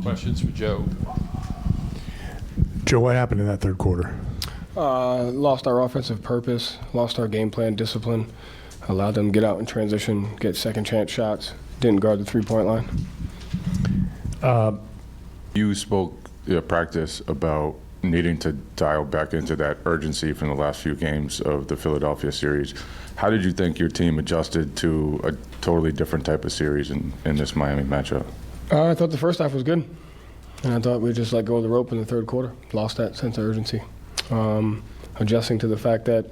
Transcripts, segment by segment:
Questions for Joe? Joe, what happened in that third quarter? Lost our offensive purpose, lost our game plan discipline, allowed them to get out in transition, get second chance shots, didn't guard the three-point line. You spoke at practice about needing to dial back into that urgency from the last few games of the Philadelphia series. How did you think your team adjusted to a totally different type of series in this Miami matchup? I thought the first half was good, and I thought we just let go of the rope in the third quarter, lost that sense of urgency. Adjusting to the fact that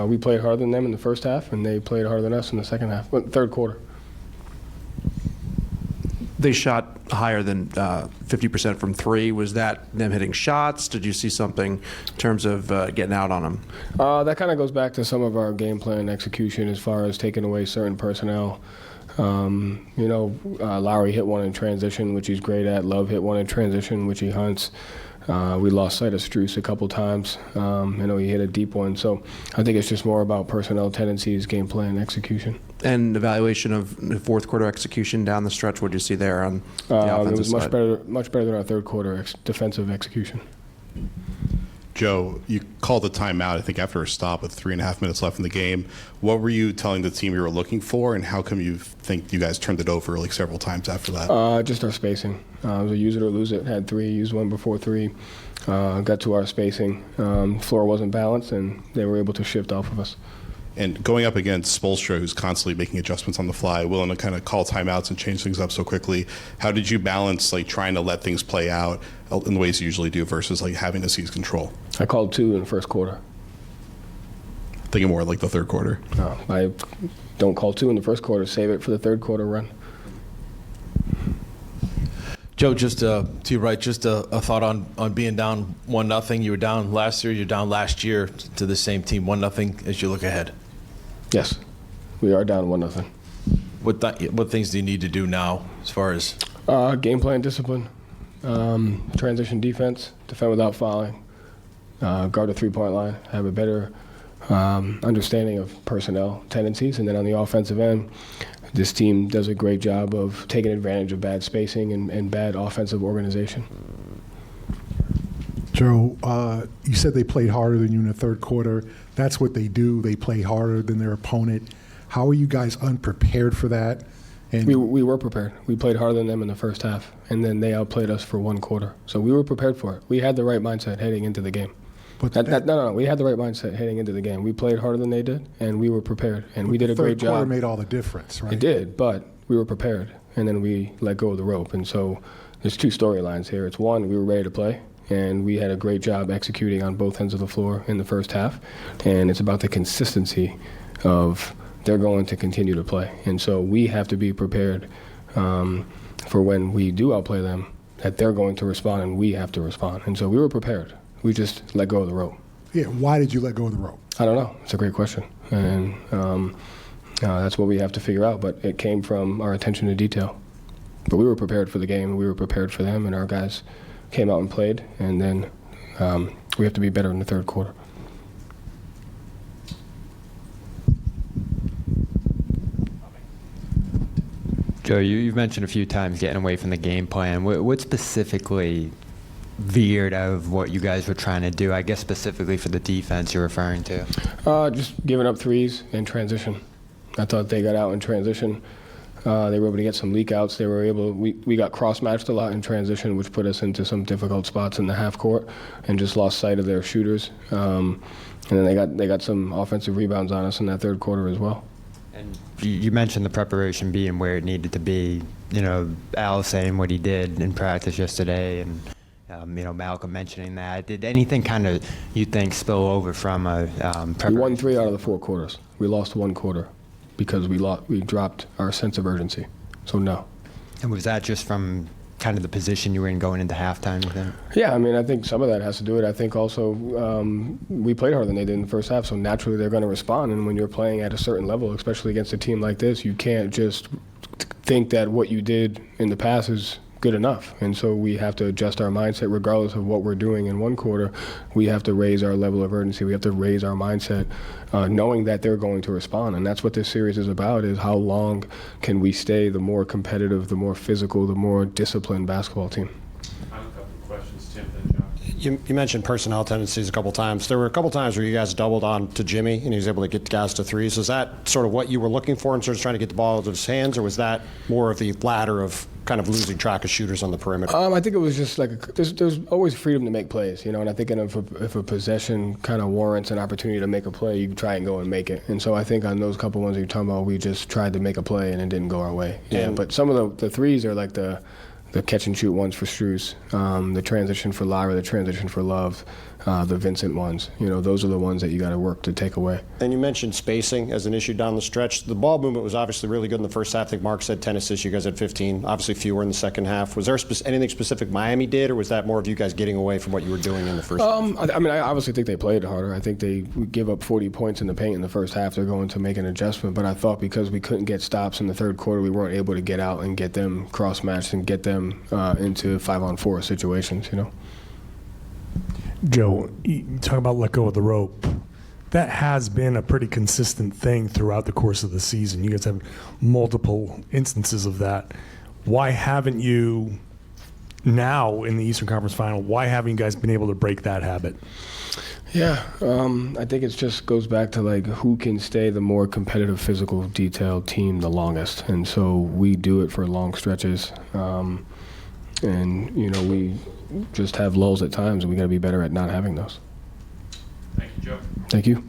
we played harder than them in the first half, and they played harder than us in the second half, third quarter. They shot higher than 50% from three. Was that them hitting shots? Did you see something in terms of getting out on them? That kind of goes back to some of our game plan execution as far as taking away certain personnel. Lowry hit one in transition, which he's great at. Love hit one in transition, which he hunts. We lost sight of Strus a couple times. He hit a deep one. So I think it's just more about personnel tendencies, game plan, execution. And evaluation of the fourth quarter execution down the stretch, what did you see there on the offensive It was side? much better than our third quarter defensive execution. Joe, you called the timeout, I think, after a stop with 3.5 minutes left in the game. What were you telling the team you were looking for, and how come you think you guys turned it over like several times after that? Just our spacing. It was a use it or lose it. Had three, used one before three. Got to our spacing. Floor wasn't balanced, and they were able to shift off of us. And going up against Spoelstra, who's constantly making adjustments on the fly, willing to kind of call timeouts and change things up so quickly, how did you balance trying to let things play out in the ways you usually do versus having to seize control? I called two in the first quarter. Thinking more like the third quarter. No, I don't call two in the first quarter. Save it for the third quarter run. Joe, just to your right, just a thought on being down 1-0. You were down last year. You're down last year to the same team, 1-0. As you look ahead, yes, we are down 1-0. What things do you need to do now as far as game plan discipline, transition defense, defend without fouling, guard the three-point line, have a better understanding of personnel tendencies, and then on the offensive end, this team does a great job of taking advantage of bad spacing and bad offensive organization. Joe, you said they played harder than you in the third quarter. That's what they do. They play harder than their opponent. How are you guys unprepared for that? And we were prepared. We played harder than them in the first half, and then they outplayed us for one quarter. So we were prepared for it. We had the right mindset heading into the game. But No, we had the right mindset heading into the game. We played harder than they did, and we were prepared, and we did a great the third quarter job. made all the difference, right? It did, but we were prepared, and then we let go of the rope. And so there's two storylines here. It's one, we were ready to play, and we had a great job executing on both ends of the floor in the first half, and it's about the consistency of they're going to continue to play. And so we have to be prepared for when we do outplay them, that they're going to respond and we have to respond. And so we were prepared. We just let go of the rope. Yeah, why did you let go of the rope? I don't know. It's a great question. And that's what we have to figure out. But it came from our attention to detail. But we were prepared for the game. We were prepared for them. And our guys came out and played. And then we have to be better in the third quarter. Joe, you've mentioned a few times getting away from the game plan. What specifically veered out of what you guys were trying to do? I guess specifically for the defense you're referring to. Just giving up threes in transition. I thought they got out in transition. They were able to get some leak outs. We got cross-matched a lot in transition, which put us into some difficult spots in the half court and just lost sight of their shooters. And then they got some offensive rebounds on us in that third quarter as well. And you mentioned the preparation being where it needed to be. Al saying what he did in practice yesterday, and Malcolm mentioning that. Did anything kind of, you think, spill over from a preparation? We won 3 out of the 4 quarters. We lost 1 quarter because we dropped our sense of urgency. So no. And was that just from kind of the position you were in going into halftime with them? Yeah, I think some of that has to do with it. I think also we played harder than they did in the first half, so naturally they're going to respond. And when you're playing at a certain level, especially against a team like this, you can't just think that what you did in the past is good enough. And so we have to adjust our mindset regardless of what we're doing in one quarter. We have to raise our level of urgency. We have to raise our mindset knowing that they're going to respond. And that's what this series is about, is how long can we stay the more competitive, the more physical, the more disciplined basketball team. You mentioned personnel tendencies a couple times. There were a couple times where you guys doubled on to Jimmy, and he was able to get guys to threes. Was that sort of what you were looking for in terms of trying to get the ball out of his hands, or was that more of the latter of kind of losing track of shooters on the perimeter? I think it was just like there's always freedom to make plays, you know. And I think if a possession kind of warrants an opportunity to make a play, you try and go and make it. And so I think on those couple ones that you're talking about, we just tried to make a play and it didn't go our way. Yeah, but some of the threes are like the catch and shoot ones for Strus, the transition for Lyra, the transition for Love, the Vincent ones. You know, those are the ones that you got to work to take away. And you mentioned spacing as an issue down the stretch. The ball movement was obviously really good in the first half. I think Mark said 10 assists. You guys had 15. Obviously fewer in the second half. Was there anything specific Miami did, or was that more of you guys getting away from what you were doing in the first half? I mean, I obviously think they played harder. I think they give up 40 points in the paint in the first half. They're going to make an adjustment. But I thought because we couldn't get stops in the third quarter, we weren't able to get out and get them cross-matched and get them into 5-on-4 situations, you know. Joe, you talk about let go of the rope. That has been a pretty consistent thing throughout the course of the season. You guys have multiple instances of that. Why haven't you, now in the Eastern Conference Final, why haven't you guys been able to break that habit? Yeah, I think it just goes back to like who can stay the more competitive, physical, detailed team the longest. And so we do it for long stretches. And, you know, we just have lulls at times, and we got to be better at not having those. Thank you, Joe. Thank you.